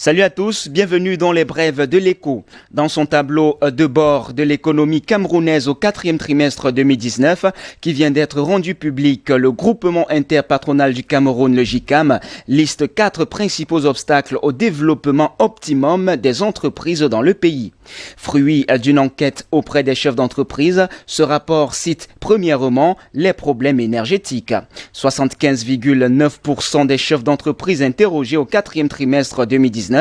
Salut à tous, bienvenue dans les brèves de l'écho. Dans son tableau de bord de l'économie camerounaise au 4e trimestre 2019, qui vient d'être rendu public, le groupement interpatronal du Cameroun, le GICAM, liste 4 principaux obstacles au développement optimum des entreprises dans le pays. Fruit d'une enquête auprès des chefs d'entreprise, ce rapport cite premièrement les problèmes énergétiques. 75,9% des chefs d'entreprise interrogés au 4e trimestre 2019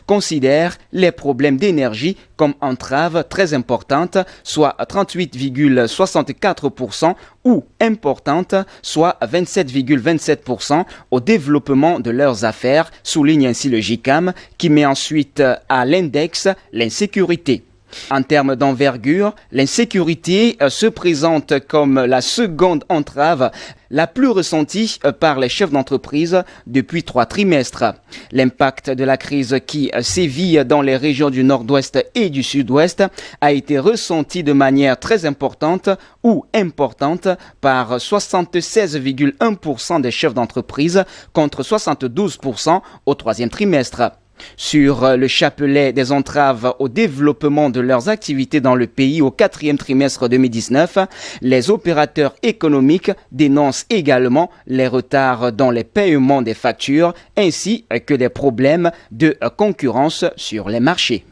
considèrent les problèmes d'énergie comme entrave très importante, soit 38,64%, ou importante, soit 27,27% au développement de leurs affaires, souligne ainsi le GICAM, qui met ensuite à l'index l'insécurité. En termes d'envergure, l'insécurité se présente comme la seconde entrave la plus ressentie par les chefs d'entreprise depuis 3 trimestres. L'impact de la crise qui sévit dans les régions du nord-ouest et du sud-ouest a été ressenti de manière très importante ou importante par 76,1% des chefs d'entreprise contre 72% au 3e trimestre. Sur le chapelet des entraves au développement de leurs activités dans le pays au 4e trimestre 2019, les opérateurs économiques dénoncent également les retards dans les paiements des factures ainsi que des problèmes de concurrence sur les marchés.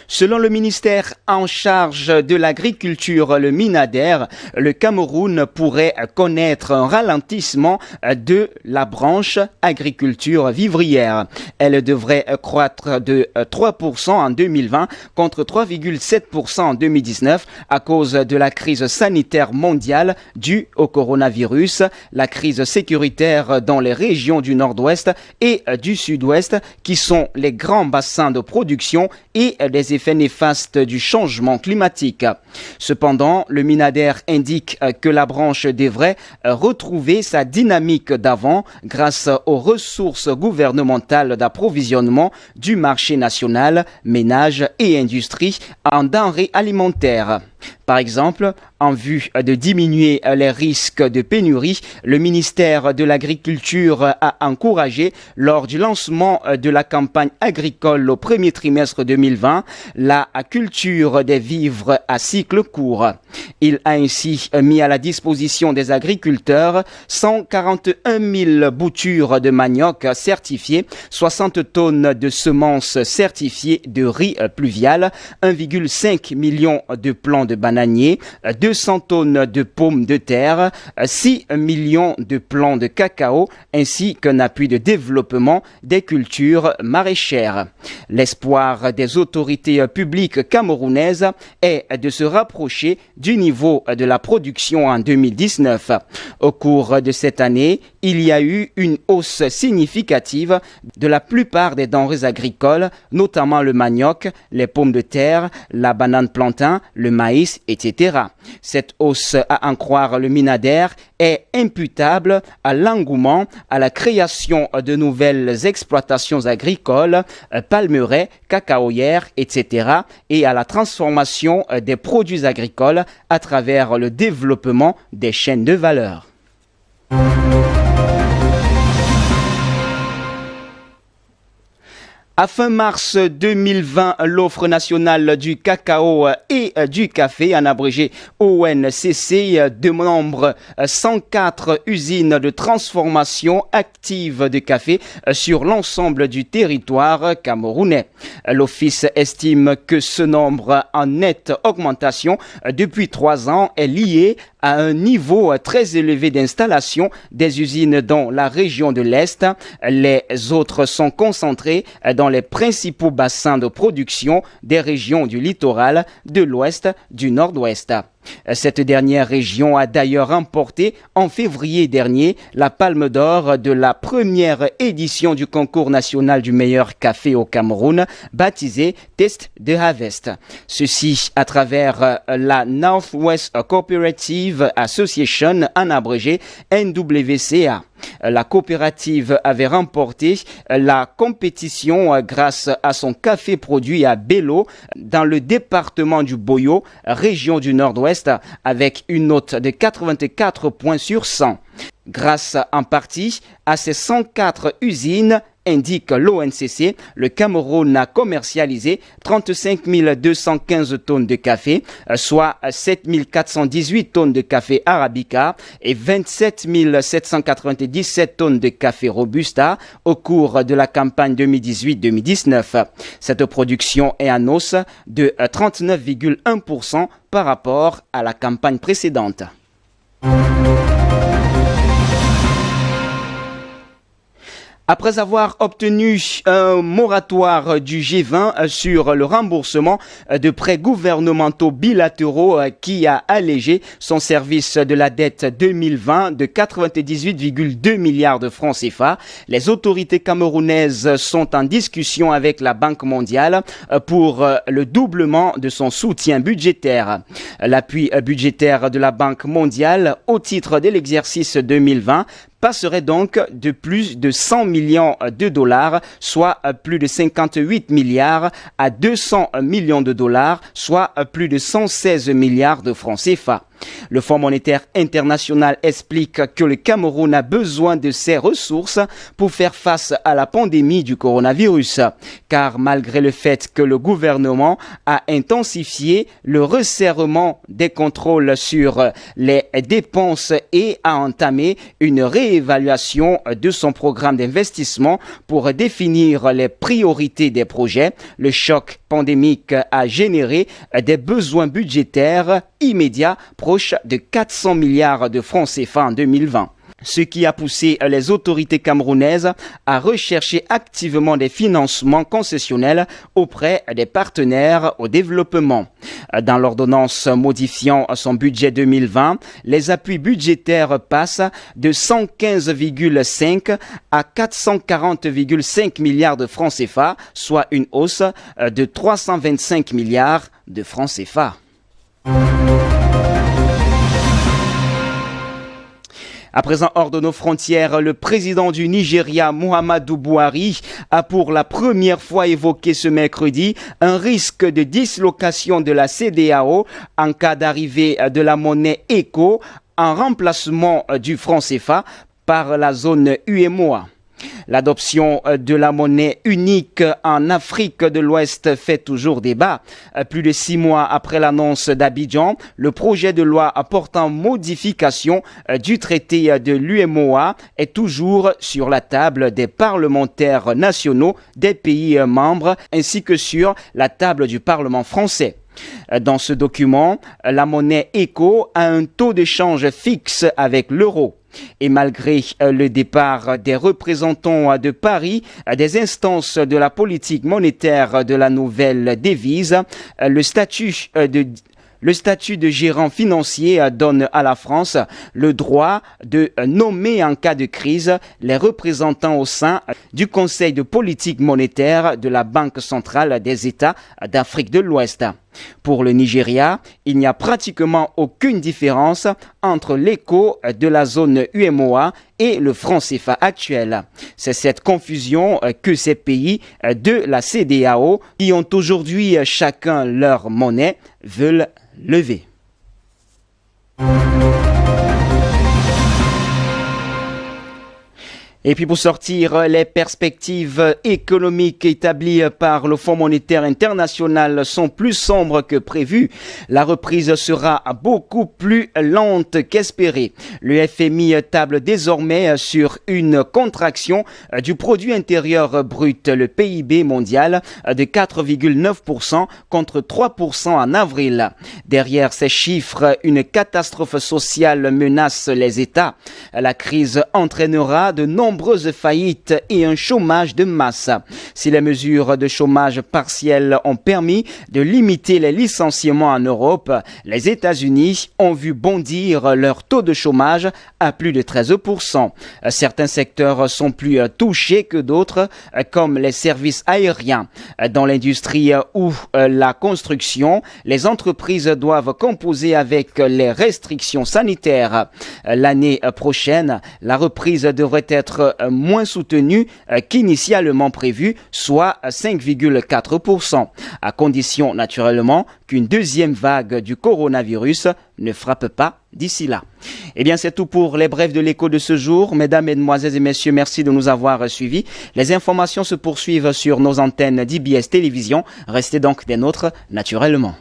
Selon le ministère en charge de l'agriculture, le MINADER, le Cameroun pourrait connaître un ralentissement de la branche agriculture vivrière. Elle devrait croître de 3% en 2020 contre 3,7% en 2019 à cause de la crise sanitaire mondiale due au coronavirus, la crise sécuritaire dans les régions du nord-ouest et du sud-ouest qui sont les grands bassins de production et les effets néfastes du changement climatique. Cependant, le MINADER indique que la branche devrait retrouver sa dynamique d'avant grâce aux ressources gouvernementales d'approvisionnement du marché national, ménages et industries en denrées alimentaires. Par exemple, en vue de diminuer les risques de pénurie, le ministère de l'Agriculture a encouragé, lors du lancement de la campagne agricole au 1er trimestre 2020, la culture des vivres à cycle court. Il a ainsi mis à la disposition des agriculteurs 141 000 boutures de manioc certifiées, 60 tonnes de semences certifiées de riz pluvial, 1,5 million de plants de bananiers, 200 tonnes de pommes de terre, 6 millions de plants de cacao, ainsi qu'un appui de développement des cultures maraîchères. L'espoir des autorités publiques camerounaises est de se rapprocher du niveau de la production en 2019. Au cours de cette année, il y a eu une hausse significative de la plupart des denrées agricoles, notamment le manioc, les pommes de terre, la banane plantain, le maïs, etc. Cette hausse, à en croire le MINADER, est imputable à l'engouement, à la création de nouvelles exploitations agricoles, palmeraies, cacaoyères, etc. et à la transformation des produits agricoles à travers le développement des chaînes de valeur. À fin mars 2020, l'offre nationale du cacao et du café, en abrégé ONCC, dénombre 104 usines de transformation active de café sur l'ensemble du territoire camerounais. L'office estime que ce nombre en nette augmentation depuis 3 ans est lié à un niveau très élevé d'installation des usines dans la région de l'Est. Les autres sont concentrées dans les principaux bassins de production des régions du littoral, de l'Ouest, du Nord-Ouest. Cette dernière région a d'ailleurs remporté en février dernier la Palme d'Or de la première édition du concours national du meilleur café au Cameroun, baptisé Taste the Harvest. Ceci à travers la Northwest Cooperative Association, en abrégé NWCA. La coopérative avait remporté la compétition grâce à son café produit à Bello, dans le département du Boyo, région du Nord-Ouest, avec une note de 84 points sur 100. Grâce en partie à ces 104 usines, indique l'ONCC, le Cameroun a commercialisé 35 215 tonnes de café, soit 7 418 tonnes de café Arabica et 27 797 tonnes de café Robusta au cours de la campagne 2018-2019. Cette production est en hausse de 39,1% par rapport à la campagne précédente. Après avoir obtenu un moratoire du G20 sur le remboursement de prêts gouvernementaux bilatéraux qui a allégé son service de la dette 2020 de 98,2 milliards de francs CFA, les autorités camerounaises sont en discussion avec la Banque mondiale pour le doublement de son soutien budgétaire. L'appui budgétaire de la Banque mondiale au titre de l'exercice 2020 passerait donc de plus de 100 millions de dollars, soit plus de 58 milliards, à 200 millions de dollars, soit plus de 116 milliards de francs CFA. Le Fonds monétaire international explique que le Cameroun a besoin de ces ressources pour faire face à la pandémie du coronavirus, car malgré le fait que le gouvernement a intensifié le resserrement des contrôles sur les dépenses et a entamé une réévaluation de son programme d'investissement pour définir les priorités des projets, le choc pandémique a généré des besoins budgétaires immédiats proches de 400 milliards de francs CFA en 2020. Ce qui a poussé les autorités camerounaises à rechercher activement des financements concessionnels auprès des partenaires au développement. Dans l'ordonnance modifiant son budget 2020, les appuis budgétaires passent de 115,5 à 440,5 milliards de francs CFA, soit une hausse de 325 milliards de francs CFA. À présent, hors de nos frontières, le président du Nigeria, Muhammadu Buhari, a pour la première fois évoqué ce mercredi un risque de dislocation de la CEDEAO en cas d'arrivée de la monnaie ECO en remplacement du franc CFA par la zone UEMOA. L'adoption de la monnaie unique en Afrique de l'Ouest fait toujours débat. Plus de 6 mois après l'annonce d'Abidjan, le projet de loi portant modification du traité de l'UEMOA est toujours sur la table des parlementaires nationaux des pays membres ainsi que sur la table du Parlement français. Dans ce document, la monnaie ECO a un taux de change fixe avec l'euro. Et malgré le départ des représentants de Paris, des instances de la politique monétaire de la nouvelle devise, le statut de gérant financier donne à la France le droit de nommer en cas de crise les représentants au sein du Conseil de politique monétaire de la Banque centrale des États d'Afrique de l'Ouest. Pour le Nigeria, il n'y a pratiquement aucune différence entre l'écho de la zone UEMOA et le franc CFA actuel. C'est cette confusion que ces pays de la CEDEAO, qui ont aujourd'hui chacun leur monnaie, veulent lever. Et puis pour sortir, les perspectives économiques établies par le Fonds monétaire international sont plus sombres que prévu. La reprise sera beaucoup plus lente qu'espéré. Le FMI table désormais sur une contraction du produit intérieur brut, le PIB mondial, de 4,9% contre 3% en avril. Derrière ces chiffres, une catastrophe sociale menace les États. La crise entraînera de nombreux nombreuses faillites et un chômage de masse. Si les mesures de chômage partiel ont permis de limiter les licenciements en Europe, les États-Unis ont vu bondir leur taux de chômage à plus de 13%. Certains secteurs sont plus touchés que d'autres, comme les services aériens. Dans l'industrie ou la construction, les entreprises doivent composer avec les restrictions sanitaires. L'année prochaine, la reprise devrait être moins soutenue qu'initialement prévu, soit 5,4%, à condition naturellement qu'une deuxième vague du coronavirus ne frappe pas d'ici là. Eh bien, c'est tout pour les brefs de l'écho de ce jour. Mesdames, Mesdemoiselles et Messieurs, merci de nous avoir suivis. Les informations se poursuivent sur nos antennes d'IBS Télévision. Restez donc des nôtres naturellement.